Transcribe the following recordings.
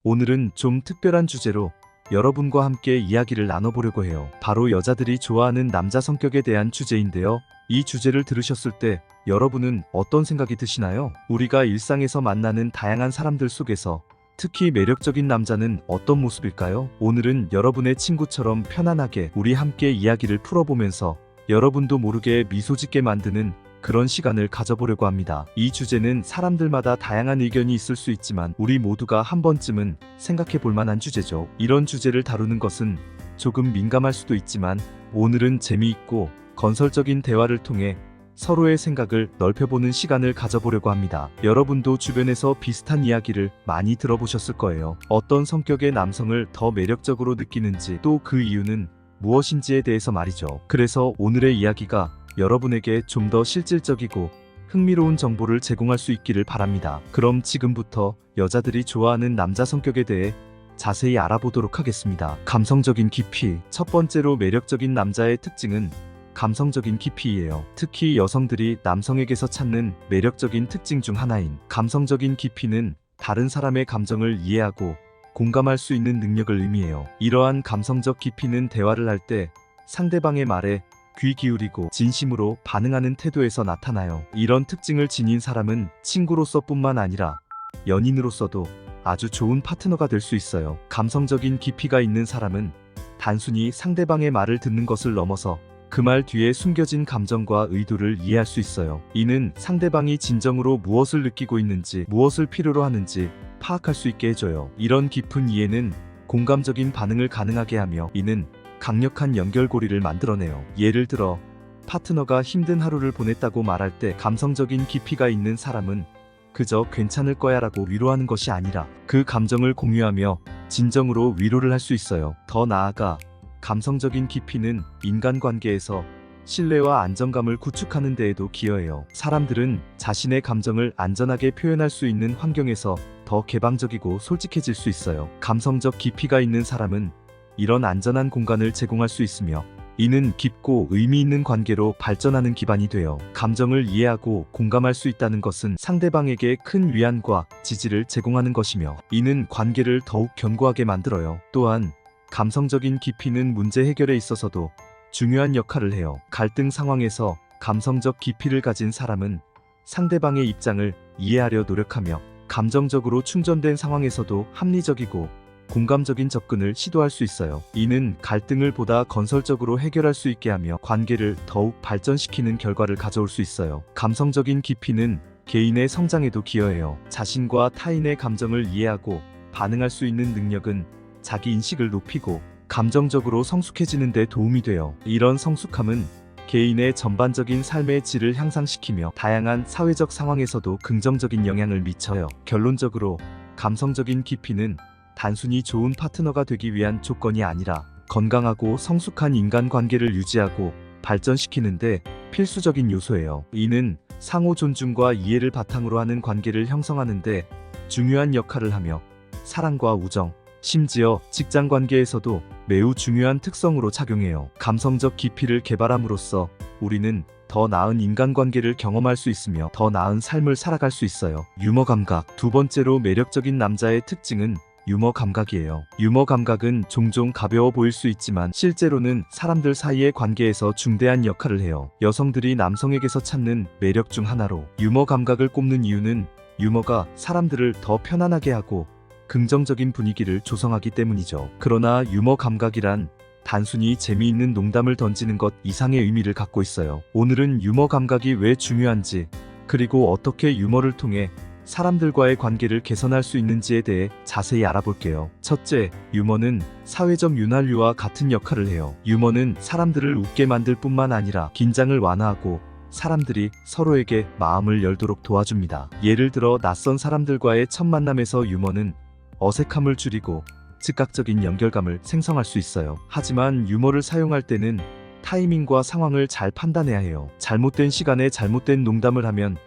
오늘은 좀 특별한 주제로 여러분과 함께 이야기를 나눠보려고 해요. 바로 여자들이 좋아하는 남자 성격에 대한 주제인데요. 이 주제를 들으셨을 때 여러분은 어떤 생각이 드시나요? 우리가 일상에서 만나는 다양한 사람들 속에서 특히 매력적인 남자는 어떤 모습일까요? 오늘은 여러분의 친구처럼 편안하게 우리 함께 이야기를 풀어보면서 여러분도 모르게 미소 짓게 만드는 그런 시간을 가져보려고 합니다. 이 주제는 사람들마다 다양한 의견이 있을 수 있지만 우리 모두가 한 번쯤은 생각해 볼 만한 주제죠. 이런 주제를 다루는 것은 조금 민감할 수도 있지만 오늘은 재미있고 건설적인 대화를 통해 서로의 생각을 넓혀보는 시간을 가져보려고 합니다. 여러분도 주변에서 비슷한 이야기를 많이 들어보셨을 거예요. 어떤 성격의 남성을 더 매력적으로 느끼는지, 또 그 이유는 무엇인지에 대해서 말이죠. 그래서 오늘의 이야기가 여러분에게 좀 더 실질적이고 흥미로운 정보를 제공할 수 있기를 바랍니다. 그럼 지금부터 여자들이 좋아하는 남자 성격에 대해 자세히 알아보도록 하겠습니다. 감성적인 깊이. 첫 번째로 매력적인 남자의 특징은 감성적인 깊이예요. 특히 여성들이 남성에게서 찾는 매력적인 특징 중 하나인 감성적인 깊이는 다른 사람의 감정을 이해하고 공감할 수 있는 능력을 의미해요. 이러한 감성적 깊이는 대화를 할 때 상대방의 말에 귀 기울이고 진심으로 반응하는 태도에서 나타나요. 이런 특징을 지닌 사람은 친구로서 뿐만 아니라 연인으로서도 아주 좋은 파트너가 될 수 있어요. 감성적인 깊이가 있는 사람은 단순히 상대방의 말을 듣는 것을 넘어서 그 말 뒤에 숨겨진 감정과 의도를 이해할 수 있어요. 이는 상대방이 진정으로 무엇을 느끼고 있는지, 무엇을 필요로 하는지 파악할 수 있게 해줘요. 이런 깊은 이해는 공감적인 반응을 가능하게 하며 이는 강력한 연결고리를 만들어내요. 예를 들어 파트너가 힘든 하루를 보냈다고 말할 때 감성적인 깊이가 있는 사람은 그저 괜찮을 거야 라고 위로하는 것이 아니라 그 감정을 공유하며 진정으로 위로를 할 수 있어요. 더 나아가 감성적인 깊이는 인간관계에서 신뢰와 안정감을 구축하는 데에도 기여해요. 사람들은 자신의 감정을 안전하게 표현할 수 있는 환경에서 더 개방적이고 솔직해질 수 있어요. 감성적 깊이가 있는 사람은 이런 안전한 공간을 제공할 수 있으며 이는 깊고 의미 있는 관계로 발전하는 기반이 돼요. 감정을 이해하고 공감할 수 있다는 것은 상대방에게 큰 위안과 지지를 제공하는 것이며 이는 관계를 더욱 견고하게 만들어요. 또한 감성적인 깊이는 문제 해결에 있어서도 중요한 역할을 해요. 갈등 상황에서 감성적 깊이를 가진 사람은 상대방의 입장을 이해하려 노력하며 감정적으로 충전된 상황에서도 합리적이고 공감적인 접근을 시도할 수 있어요. 이는 갈등을 보다 건설적으로 해결할 수 있게 하며 관계를 더욱 발전시키는 결과를 가져올 수 있어요. 감성적인 깊이는 개인의 성장에도 기여해요. 자신과 타인의 감정을 이해하고 반응할 수 있는 능력은 자기 인식을 높이고 감정적으로 성숙해지는 데 도움이 돼요. 이런 성숙함은 개인의 전반적인 삶의 질을 향상시키며 다양한 사회적 상황에서도 긍정적인 영향을 미쳐요. 결론적으로 감성적인 깊이는 단순히 좋은 파트너가 되기 위한 조건이 아니라 건강하고 성숙한 인간관계를 유지하고 발전시키는데 필수적인 요소예요. 이는 상호 존중과 이해를 바탕으로 하는 관계를 형성하는데 중요한 역할을 하며 사랑과 우정, 심지어 직장 관계에서도 매우 중요한 특성으로 작용해요. 감성적 깊이를 개발함으로써 우리는 더 나은 인간관계를 경험할 수 있으며 더 나은 삶을 살아갈 수 있어요. 유머 감각. 두 번째로 매력적인 남자의 특징은 유머 감각이에요. 유머 감각은 종종 가벼워 보일 수 있지만 실제로는 사람들 사이의 관계에서 중대한 역할을 해요. 여성들이 남성에게서 찾는 매력 중 하나로 유머 감각을 꼽는 이유는 유머가 사람들을 더 편안하게 하고 긍정적인 분위기를 조성하기 때문이죠. 그러나 유머 감각이란 단순히 재미있는 농담을 던지는 것 이상의 의미를 갖고 있어요. 오늘은 유머 감각이 왜 중요한지, 그리고 어떻게 유머를 통해 사람들과의 관계를 개선할 수 있는지에 대해 자세히 알아볼게요. 첫째, 유머는 사회적 윤활유와 같은 역할을 해요. 유머는 사람들을 웃게 만들 뿐만 아니라 긴장을 완화하고 사람들이 서로에게 마음을 열도록 도와줍니다. 예를 들어 낯선 사람들과의 첫 만남에서 유머는 어색함을 줄이고 즉각적인 연결감을 생성할 수 있어요. 하지만 유머를 사용할 때는 타이밍과 상황을 잘 판단해야 해요. 잘못된 시간에 잘못된 농담을 하면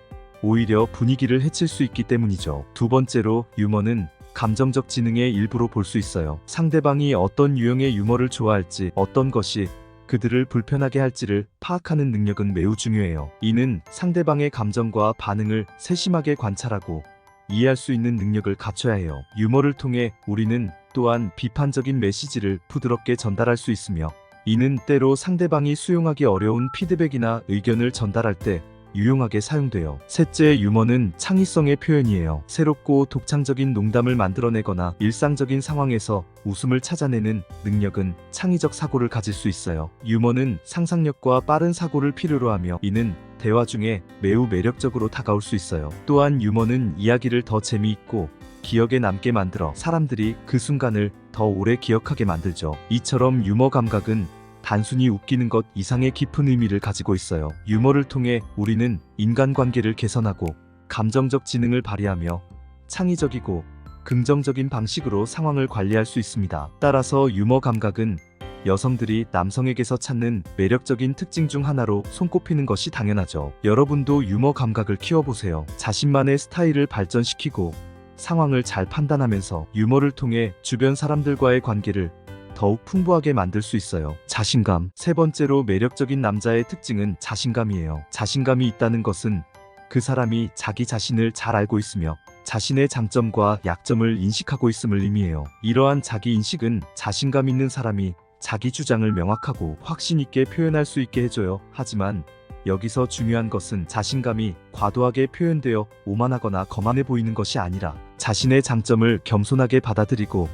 오히려 분위기를 해칠 수 있기 때문이죠. 두 번째로, 유머는 감정적 지능의 일부로 볼 수 있어요. 상대방이 어떤 유형의 유머를 좋아할지, 어떤 것이 그들을 불편하게 할지를 파악하는 능력은 매우 중요해요. 이는 상대방의 감정과 반응을 세심하게 관찰하고 이해할 수 있는 능력을 갖춰야 해요. 유머를 통해 우리는 또한 비판적인 메시지를 부드럽게 전달할 수 있으며, 이는 때로 상대방이 수용하기 어려운 피드백이나 의견을 전달할 때 유용하게 사용돼요. 셋째, 유머는 창의성의 표현이에요. 새롭고 독창적인 농담을 만들어내거나 일상적인 상황에서 웃음을 찾아내는 능력은 창의적 사고를 가질 수 있어요. 유머는 상상력과 빠른 사고를 필요로 하며, 이는 대화 중에 매우 매력적으로 다가올 수 있어요. 또한 유머는 이야기를 더 재미있고 기억에 남게 만들어 사람들이 그 순간을 더 오래 기억하게 만들죠. 이처럼 유머 감각은 단순히 웃기는 것 이상의 깊은 의미를 가지고 있어요. 유머를 통해 우리는 인간관계를 개선하고 감정적 지능을 발휘하며 창의적이고 긍정적인 방식으로 상황을 관리할 수 있습니다. 따라서 유머 감각은 여성들이 남성에게서 찾는 매력적인 특징 중 하나로 손꼽히는 것이 당연하죠. 여러분도 유머 감각을 키워보세요. 자신만의 스타일을 발전시키고 상황을 잘 판단하면서 유머를 통해 주변 사람들과의 관계를 더욱 풍부하게 만들 수 있어요. 자신감. 세 번째로 매력적인 남자의 특징은 자신감이에요. 자신감이 있다는 것은 그 사람이 자기 자신을 잘 알고 있으며 자신의 장점과 약점을 인식하고 있음을 의미해요. 이러한 자기 인식은 자신감 있는 사람이 자기 주장을 명확하고 확신 있게 표현할 수 있게 해줘요. 하지만 여기서 중요한 것은 자신감이 과도하게 표현되어 오만하거나 거만해 보이는 것이 아니라, 자신의 장점을 겸손하게 받아들이고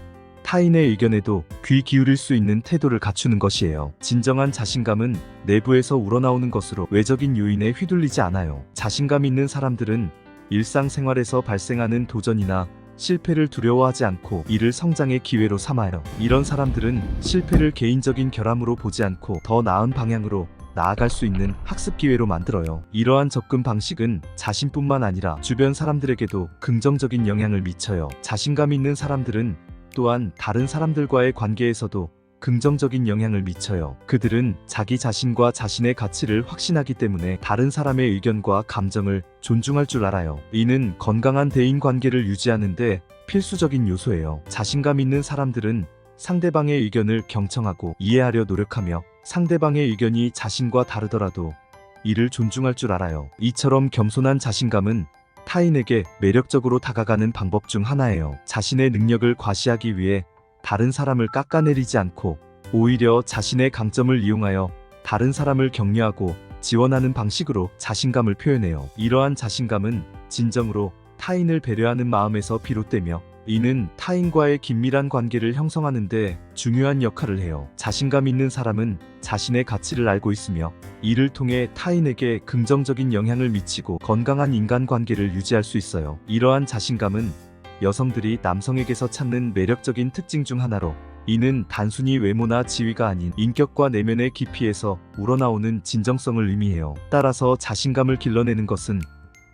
타인의 의견에도 귀 기울일 수 있는 태도를 갖추는 것이에요. 진정한 자신감은 내부에서 우러나오는 것으로 외적인 요인에 휘둘리지 않아요. 자신감 있는 사람들은 일상생활에서 발생하는 도전이나 실패를 두려워하지 않고 이를 성장의 기회로 삼아요. 이런 사람들은 실패를 개인적인 결함으로 보지 않고 더 나은 방향으로 나아갈 수 있는 학습 기회로 만들어요. 이러한 접근 방식은 자신뿐만 아니라 주변 사람들에게도 긍정적인 영향을 미쳐요. 자신감 있는 사람들은 또한 다른 사람들과의 관계에서도 긍정적인 영향을 미쳐요. 그들은 자기 자신과 자신의 가치를 확신하기 때문에 다른 사람의 의견과 감정을 존중할 줄 알아요. 이는 건강한 대인 관계를 유지하는 데 필수적인 요소예요. 자신감 있는 사람들은 상대방의 의견을 경청하고 이해하려 노력하며, 상대방의 의견이 자신과 다르더라도 이를 존중할 줄 알아요. 이처럼 겸손한 자신감은 타인에게 매력적으로 다가가는 방법 중 하나예요. 자신의 능력을 과시하기 위해 다른 사람을 깎아내리지 않고 오히려 자신의 강점을 이용하여 다른 사람을 격려하고 지원하는 방식으로 자신감을 표현해요. 이러한 자신감은 진정으로 타인을 배려하는 마음에서 비롯되며, 이는 타인과의 긴밀한 관계를 형성하는 데 중요한 역할을 해요. 자신감 있는 사람은 자신의 가치를 알고 있으며 이를 통해 타인에게 긍정적인 영향을 미치고 건강한 인간관계를 유지할 수 있어요. 이러한 자신감은 여성들이 남성에게서 찾는 매력적인 특징 중 하나로, 이는 단순히 외모나 지위가 아닌 인격과 내면의 깊이에서 우러나오는 진정성을 의미해요. 따라서 자신감을 길러내는 것은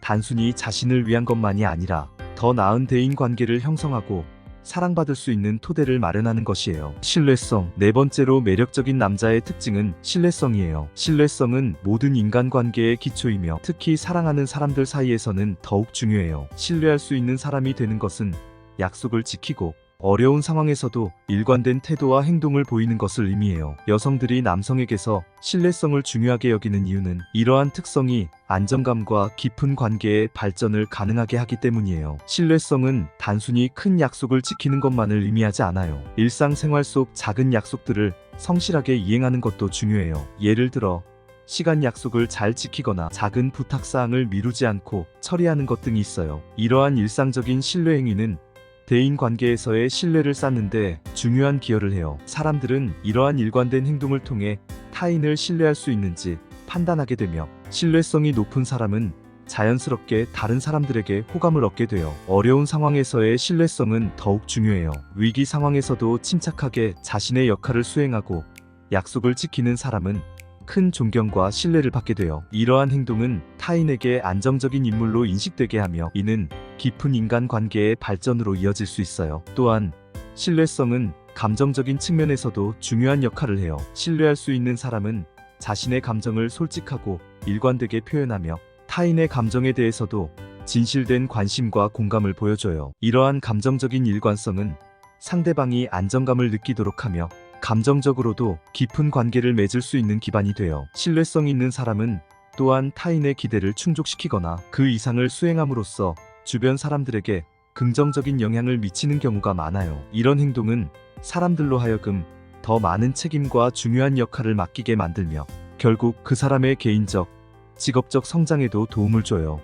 단순히 자신을 위한 것만이 아니라 더 나은 대인 관계를 형성하고 사랑받을 수 있는 토대를 마련하는 것이에요. 신뢰성. 네 번째로 매력적인 남자의 특징은 신뢰성이에요. 신뢰성은 모든 인간관계의 기초이며 특히 사랑하는 사람들 사이에서는 더욱 중요해요. 신뢰할 수 있는 사람이 되는 것은 약속을 지키고 어려운 상황에서도 일관된 태도와 행동을 보이는 것을 의미해요. 여성들이 남성에게서 신뢰성을 중요하게 여기는 이유는 이러한 특성이 안정감과 깊은 관계의 발전을 가능하게 하기 때문이에요. 신뢰성은 단순히 큰 약속을 지키는 것만을 의미하지 않아요. 일상생활 속 작은 약속들을 성실하게 이행하는 것도 중요해요. 예를 들어 시간 약속을 잘 지키거나 작은 부탁사항을 미루지 않고 처리하는 것 등이 있어요. 이러한 일상적인 신뢰 행위는 대인 관계에서의 신뢰를 쌓는데 중요한 기여를 해요. 사람들은 이러한 일관된 행동을 통해 타인을 신뢰할 수 있는지 판단하게 되며, 신뢰성이 높은 사람은 자연스럽게 다른 사람들에게 호감을 얻게 돼요. 어려운 상황에서의 신뢰성은 더욱 중요해요. 위기 상황에서도 침착하게 자신의 역할을 수행하고 약속을 지키는 사람은 큰 존경과 신뢰를 받게 돼요. 이러한 행동은 타인에게 안정적인 인물로 인식되게 하며, 이는 깊은 인간관계의 발전으로 이어질 수 있어요. 또한 신뢰성은 감정적인 측면에서도 중요한 역할을 해요. 신뢰할 수 있는 사람은 자신의 감정을 솔직하고 일관되게 표현하며 타인의 감정에 대해서도 진실된 관심과 공감을 보여줘요. 이러한 감정적인 일관성은 상대방이 안정감을 느끼도록 하며 감정적으로도 깊은 관계를 맺을 수 있는 기반이 돼요. 신뢰성 있는 사람은 또한 타인의 기대를 충족시키거나 그 이상을 수행함으로써 주변 사람들에게 긍정적인 영향을 미치는 경우가 많아요. 이런 행동은 사람들로 하여금 더 많은 책임과 중요한 역할을 맡기게 만들며 결국 그 사람의 개인적, 직업적 성장에도 도움을 줘요.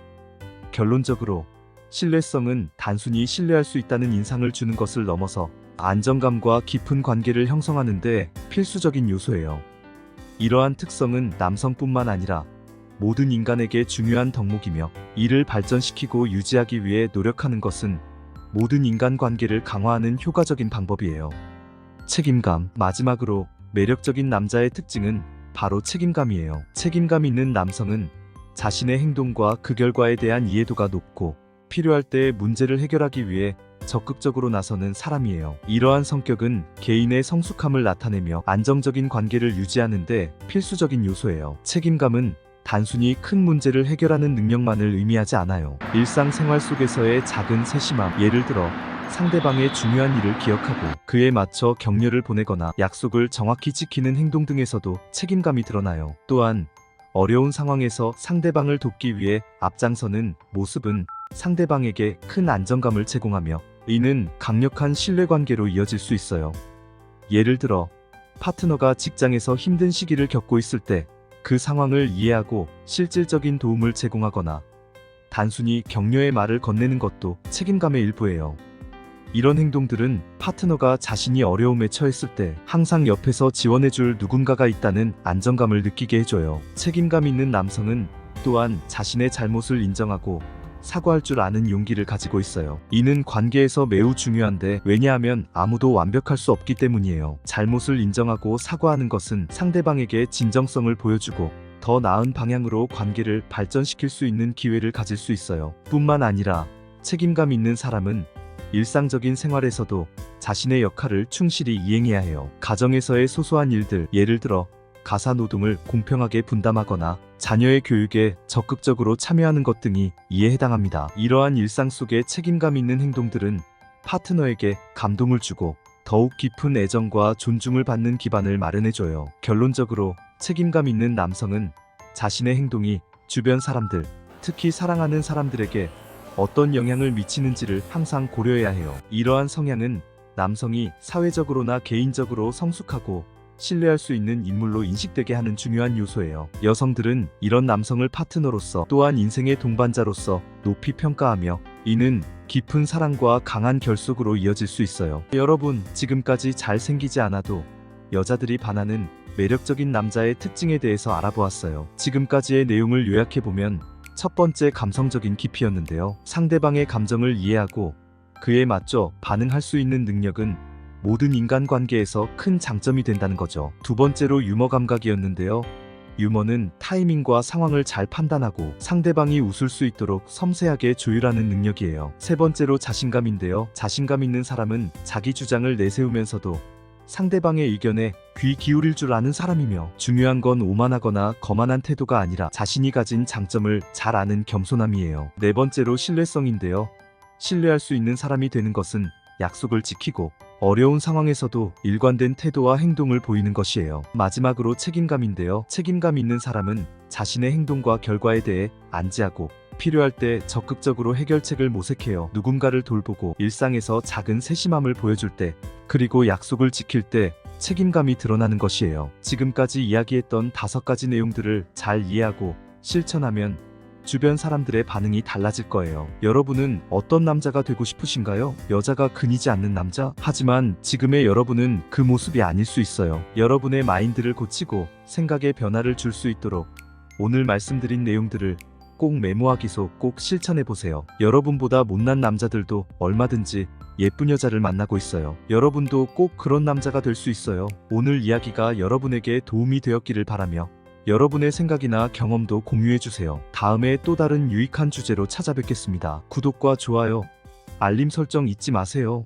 결론적으로 신뢰성은 단순히 신뢰할 수 있다는 인상을 주는 것을 넘어서 안정감과 깊은 관계를 형성하는 데 필수적인 요소예요. 이러한 특성은 남성뿐만 아니라 모든 인간에게 중요한 덕목이며, 이를 발전시키고 유지하기 위해 노력하는 것은 모든 인간 관계를 강화하는 효과적인 방법이에요. 책임감. 마지막으로 매력적인 남자의 특징은 바로 책임감이에요. 책임감 있는 남성은 자신의 행동과 그 결과에 대한 이해도가 높고, 필요할 때 문제를 해결하기 위해 적극적으로 나서는 사람이에요. 이러한 성격은 개인의 성숙함을 나타내며 안정적인 관계를 유지하는 데 필수적인 요소예요. 책임감은 단순히 큰 문제를 해결하는 능력만을 의미하지 않아요. 일상생활 속에서의 작은 세심함, 예를 들어 상대방의 중요한 일을 기억하고 그에 맞춰 격려를 보내거나 약속을 정확히 지키는 행동 등에서도 책임감이 드러나요. 또한 어려운 상황에서 상대방을 돕기 위해 앞장서는 모습은 상대방에게 큰 안정감을 제공하며, 이는 강력한 신뢰관계로 이어질 수 있어요. 예를 들어 파트너가 직장에서 힘든 시기를 겪고 있을 때 그 상황을 이해하고 실질적인 도움을 제공하거나 단순히 격려의 말을 건네는 것도 책임감의 일부예요. 이런 행동들은 파트너가 자신이 어려움에 처했을 때 항상 옆에서 지원해줄 누군가가 있다는 안정감을 느끼게 해줘요. 책임감 있는 남성은 또한 자신의 잘못을 인정하고 사과할 줄 아는 용기를 가지고 있어요. 이는 관계에서 매우 중요한데, 왜냐하면 아무도 완벽할 수 없기 때문이에요. 잘못을 인정하고 사과하는 것은 상대방에게 진정성을 보여주고 더 나은 방향으로 관계를 발전시킬 수 있는 기회를 가질 수 있어요. 뿐만 아니라 책임감 있는 사람은 일상적인 생활에서도 자신의 역할을 충실히 이행해야 해요. 가정에서의 소소한 일들, 예를 들어 가사 노동을 공평하게 분담하거나 자녀의 교육에 적극적으로 참여하는 것 등이 이에 해당합니다. 이러한 일상 속의 책임감 있는 행동들은 파트너에게 감동을 주고 더욱 깊은 애정과 존중을 받는 기반을 마련해줘요. 결론적으로 책임감 있는 남성은 자신의 행동이 주변 사람들, 특히 사랑하는 사람들에게 어떤 영향을 미치는지를 항상 고려해야 해요. 이러한 성향은 남성이 사회적으로나 개인적으로 성숙하고 신뢰할 수 있는 인물로 인식되게 하는 중요한 요소예요. 여성들은 이런 남성을 파트너로서, 또한 인생의 동반자로서 높이 평가하며, 이는 깊은 사랑과 강한 결속으로 이어질 수 있어요. 여러분, 지금까지 잘생기지 않아도 여자들이 반하는 매력적인 남자의 특징에 대해서 알아보았어요. 지금까지의 내용을 요약해보면, 첫 번째, 감성적인 깊이였는데요. 상대방의 감정을 이해하고 그에 맞춰 반응할 수 있는 능력은 모든 인간관계에서 큰 장점이 된다는 거죠. 두 번째로, 유머 감각이었는데요. 유머는 타이밍과 상황을 잘 판단하고 상대방이 웃을 수 있도록 섬세하게 조율하는 능력이에요. 세 번째로, 자신감인데요. 자신감 있는 사람은 자기 주장을 내세우면서도 상대방의 의견에 귀 기울일 줄 아는 사람이며, 중요한 건 오만하거나 거만한 태도가 아니라 자신이 가진 장점을 잘 아는 겸손함이에요. 네 번째로, 신뢰성인데요. 신뢰할 수 있는 사람이 되는 것은 약속을 지키고 어려운 상황에서도 일관된 태도와 행동을 보이는 것이에요. 마지막으로, 책임감인데요. 책임감 있는 사람은 자신의 행동과 결과에 대해 안지하고 필요할 때 적극적으로 해결책을 모색해요. 누군가를 돌보고 일상에서 작은 세심함을 보여줄 때, 그리고 약속을 지킬 때 책임감이 드러나는 것이에요. 지금까지 이야기했던 5가지 내용들을 잘 이해하고 실천하면 주변 사람들의 반응이 달라질 거예요. 여러분은 어떤 남자가 되고 싶으신가요? 여자가 끊이지 않는 남자? 하지만 지금의 여러분은 그 모습이 아닐 수 있어요. 여러분의 마인드를 고치고 생각에 변화를 줄 수 있도록 오늘 말씀드린 내용들을 꼭 메모하기소 꼭 실천해보세요. 여러분보다 못난 남자들도 얼마든지 예쁜 여자를 만나고 있어요. 여러분도 꼭 그런 남자가 될 수 있어요. 오늘 이야기가 여러분에게 도움이 되었기를 바라며 여러분의 생각이나 경험도 공유해주세요. 다음에 또 다른 유익한 주제로 찾아뵙겠습니다. 구독과 좋아요, 알림 설정 잊지 마세요.